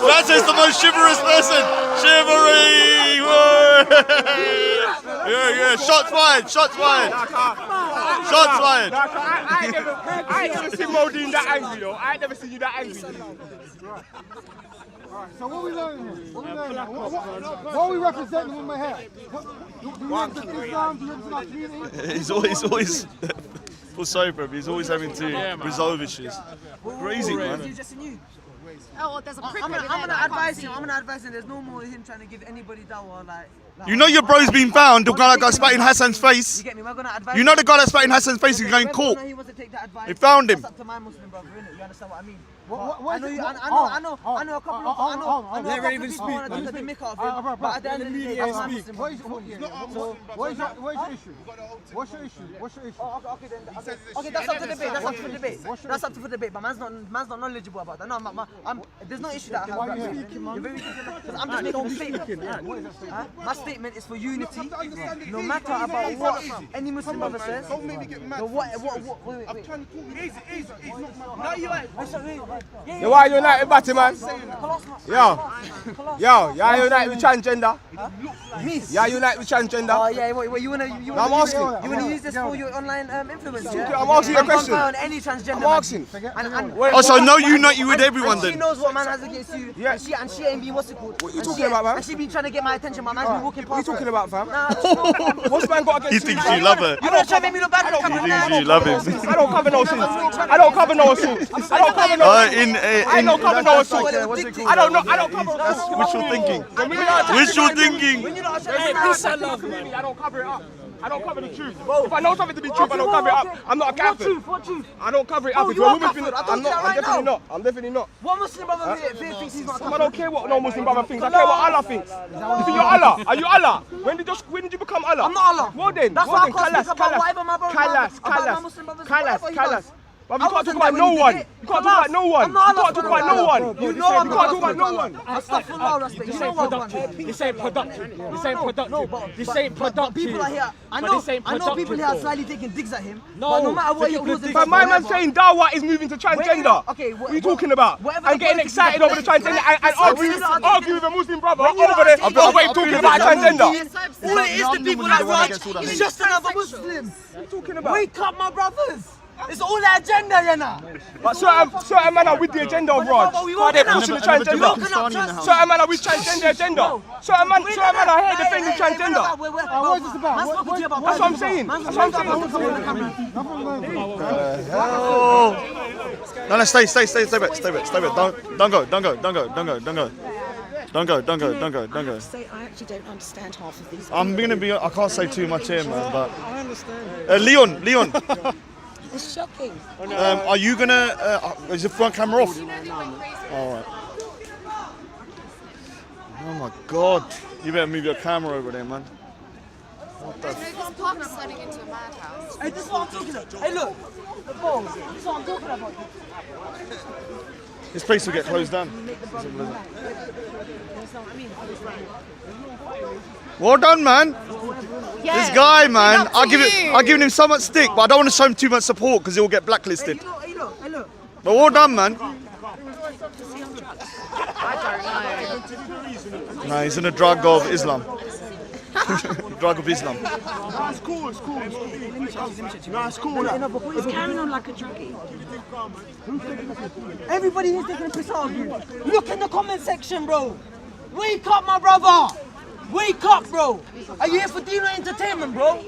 That's just the most chivalrous person. Shivery. Yeah. Shots fired. Shots fired. Shots fired. I ain't never seen Modine that angry, though. I ain't never seen you that angry. So what we learning here? What are we representing with my hair? Do we represent Islam? Do we represent our community? He's always feel sorry for him. He's always having to resolve issues. Crazy, man. Oh, well, there's a prick I'm over there gonna that I can't advise see. him. I'm gonna advise him. There's no more him trying to give anybody dawah like. You know your bro's been found. The guy that got spat in Hassan's face. You get me? We're gonna advise. You know the guy that spat in Hassan's face is going court. He wants to take that advice. They found him. That's up to my Muslim brother, innit? You understand what I mean? What I know is you. it? I know a couple of. I know a Let couple of people want to do the mick of him. But at the end of the day, that's my Muslim brother. What is your issue? What's your issue? Okay, then. Okay, that's up to debate. That's up for debate. That's up for debate. But man's not knowledgeable about that. No, there's no issue that I have. You're very because I'm just making a statement. My statement is for unity. No matter about what any Muslim brother says. Don't make me get mad. Wait. I'm trying to talk easy. No, you ain't. Yo, why you United Batty, man? Yo, yeah, United with transgender. Me? Yeah, United with transgender. Oh yeah, wait, you wanna I'm asking. You wanna use this for your online influence? Yeah? I'm asking you a question. On any transgender. I'm asking. Oh, so no, you not you with everyone She then. knows what man has against you. Yeah. And she ain't been what's it called? What you talking about, man? And she been trying to get my attention. My man's been walking past. What you talking about, fam? Nah, What's man got He against you? thinks you love her. you don't try to make me look bad. He thinks you love him. I don't cover no sins. I don't cover no sins. I don't cover no. I don't cover no sins. I don't know. I don't cover. Wishful thinking. Wishful Wishful thinking. I don't cover it up. I don't cover the truth. If I know something to be true, I don't cover it up. I'm not a Catholic. What truth? I don't cover it up. Oh, If you a are woman's been, Catholic. I I'm told you not. that right I'm definitely now. not. I'm definitely not. What Muslim brother thinks he's not? I don't care what no Muslim brother thinks. I care what Allah thinks. You think you're Allah? Are you Allah? When did you become Allah? I'm not Allah. Well then, That's why I can't speak about whatever my brother about my Muslim brothers. whatever he does. But you can't talk about no one. You can't talk about no one. You can't talk about no one. You know I'm You not can't talk about no one. Astaghfirullah, respect. You know what I want. This ain't productive. This ain't productive. This ain't But productive. people are here. I But know. this ain't I know people here are productive, slightly taking digs at him. No, But no matter what he people calls are But my man's saying Dawa is moving to transgender. Okay, What are you talking about? whatever I'm the getting politics excited is, over the transgender and argue with a Muslim brother When you over there. don't Oh wait, talking about transgender. all it is to people like Raj is just another Muslim. What are you talking about? Wake up, my brothers. It's all the agenda, you know. But certain men are with the agenda of Raj. But we Why they woken pushing the up. We transgender? woken up, trust. Certain men are with transgender agenda. Certain men are here defending transgender. What is this about? Man's spoken to you about That's what I'm saying. Man's That's what I'm saying. No, stay back. Don't go. Say I actually don't understand half of these. I'm gonna be. I can't say too much here, man. But I understand. Leon. It's shocking. Are you gonna? Is the front camera off? All right. Oh my God! You better move your camera over there, man. What the? This park is turning into a madhouse. Hey, this is what I'm talking about. Hey, look. The ball. This is what I'm talking about. This place will get closed down. Well done, man. Yeah. This guy, man. Up to I've given him so much stick, but I don't want to show him too much support because he'll get blacklisted. Hey, look. But well done, man. No, he's in the drug of Islam. Drug of Islam. Nah, it's cool. Nah, it's cool. He's carrying on like a druggie. Everybody here's taking a piss out of you. Look in the comment section, bro. Wake up, my brother. Wake up, bro. Are you here for Dino Entertainment, bro?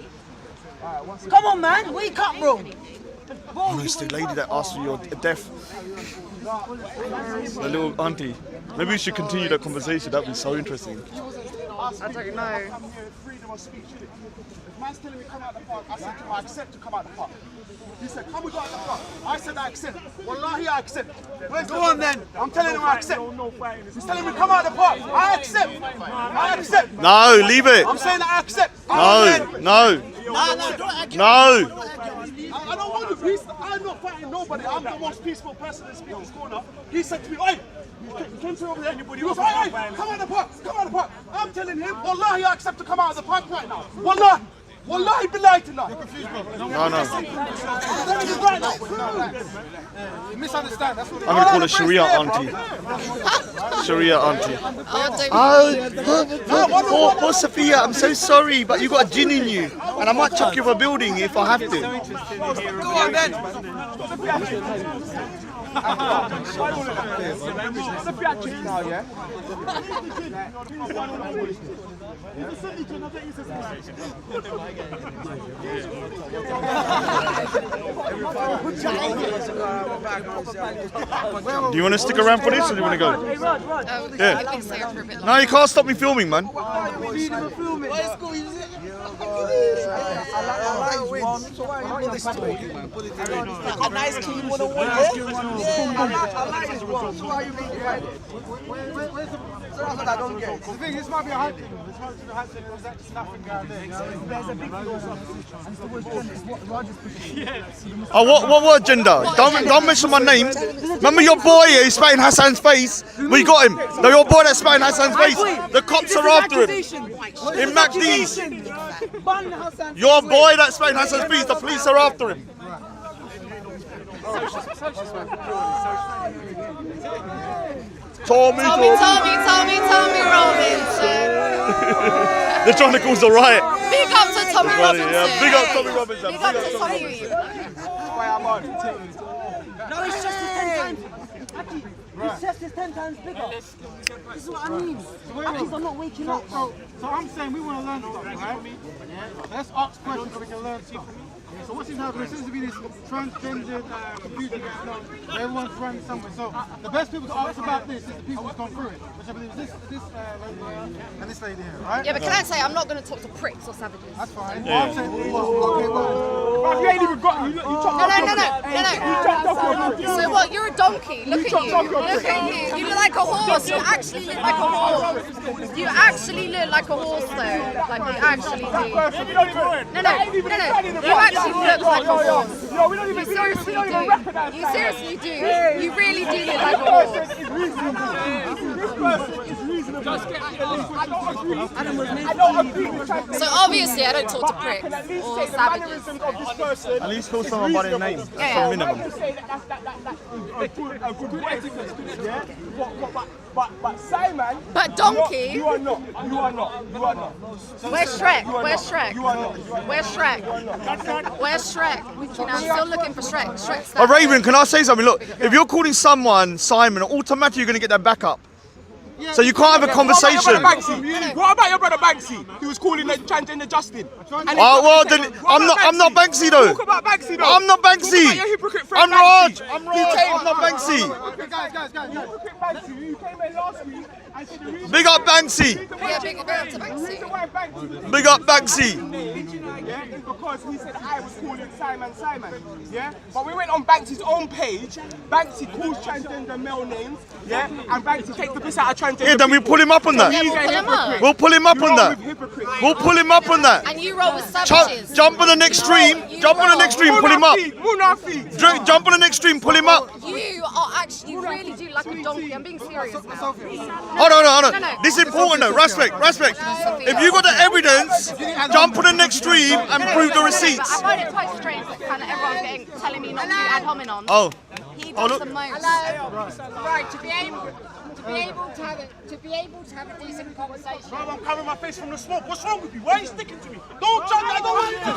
Come on, man. Wake up, bro. Honestly, lady that asked for your death. The little auntie. Maybe we should continue that conversation. That'd be so interesting. I don't know. I come here freedom of speech, innit? If man's telling me come out the park, I said to him, I accept to come out the park. He said, come we go out the park. I said I accept. Wallahi, I accept. Go on then. I'm telling him I accept. He's telling me come out the park. I accept. I accept. No, leave it. I'm saying that I accept. No. I don't want to peace. I'm not fighting nobody. I'm the most peaceful person in this corner. He said to me, oi, you came to over there. He was like, hey, come out the park. Come out the park. I'm telling him, wallahi, I accept to come out of the park right now. Wallahi. Wallahi billahi tonight. You misunderstand. That's what I'm going to call a Sharia auntie. Sharia auntie. Oh, Sophia, I'm so sorry, but you got a jinn in you. And I might chuck you off a building if I have to. Go on then. Do you want to stick around for this or do you want to go? Yeah. No, you can't stop me filming, man. A nice clean one. I don't get. The thing, this might be a hunting. This might be a hunting. There's actually nothing down there. There's a big Oh, what agenda? Don't mention my name. Remember your boy here, he's spat in Hassan's face? We got him. No, your boy that spat in Hassan's face. The cops are after him. In MacD's. Your boy that spat in Hassan's face, the police are after him. Tommy Robinson. They're trying to cause a riot. Big up to Tommy Robinson. Yeah, big up Tommy Robinson. Big up to Tommy. No, it's just 10 times. It's just 10 times bigger. This is what I mean. Akis are not waking up. So I'm saying we want to learn stuff, right? Let's ask questions so we can learn stuff. So what's happening? There seems to be this transgendered confusion going on. Everyone's running somewhere. So the best people to ask about this is the people who've gone through it, which I believe is this lady here and this lady here, right? Yeah, but can I say I'm not going to talk to pricks or savages? That's fine. Yeah. I'm saying, well, you ain't even got you No. So what? You're a donkey. Look at you. Look at you. You look like a horse. You actually look like a horse. You actually look like a horse, though. Like you actually do. No. You actually look like a horse. No, we don't even. You seriously do. You seriously do. You really do look like a horse. So obviously I don't talk to pricks or savages. At least call someone by their name. That's a minimum. But Simon. But donkey. You are not. Where's Shrek? Where's Shrek? Where's Shrek? Where's Shrek? You know, I'm still looking for Shrek. Shrek's Oh, Raven, can I say something? Look, if you're calling someone Simon, automatically you're going to get their back up. So you can't have a conversation. What about your brother Banksy? He was calling the transgender Justin. Oh well, then I'm not Banksy though. Talk about Banksy though. I'm not Banksy. Talk about your hypocrite friend I'm Raj. Banksy. I'm not Banksy. Okay, guys. Hypocrite Banksy, you came in last week and said the reason. Big up Banksy. Yeah, big up to Banksy. Big up Banksy. Yeah, it's because he said I was calling Simon. Yeah, but we went on Banksy's own page. Banksy calls transgender male names. Yeah, and Banksy takes the piss out of transgender. Yeah, then we pull him up on that. We'll pull him up on that. We'll pull him up on that. And you roll with savages. Jump on the next stream. Jump on the next stream. Pull him up. Jump on the next stream. Pull him up. You are actually, you really do like a donkey. I'm being serious now. Hold on. This is important though. Respect. If you got the evidence, jump on the next stream and prove the receipts. I find it quite strange that kind of everyone's telling me not to ad hominem. Oh. He does the most. Right, to be able to have a decent conversation. Bro, I'm covering my face from the smoke. What's wrong with you? Why are you sticking to me? Don't jump. I don't want you to.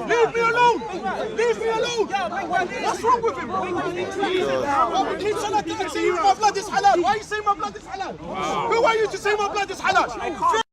Leave me alone. What's wrong with him? Keep saying my blood is halal. Why are you saying my blood is halal? Who are you to say my blood is halal?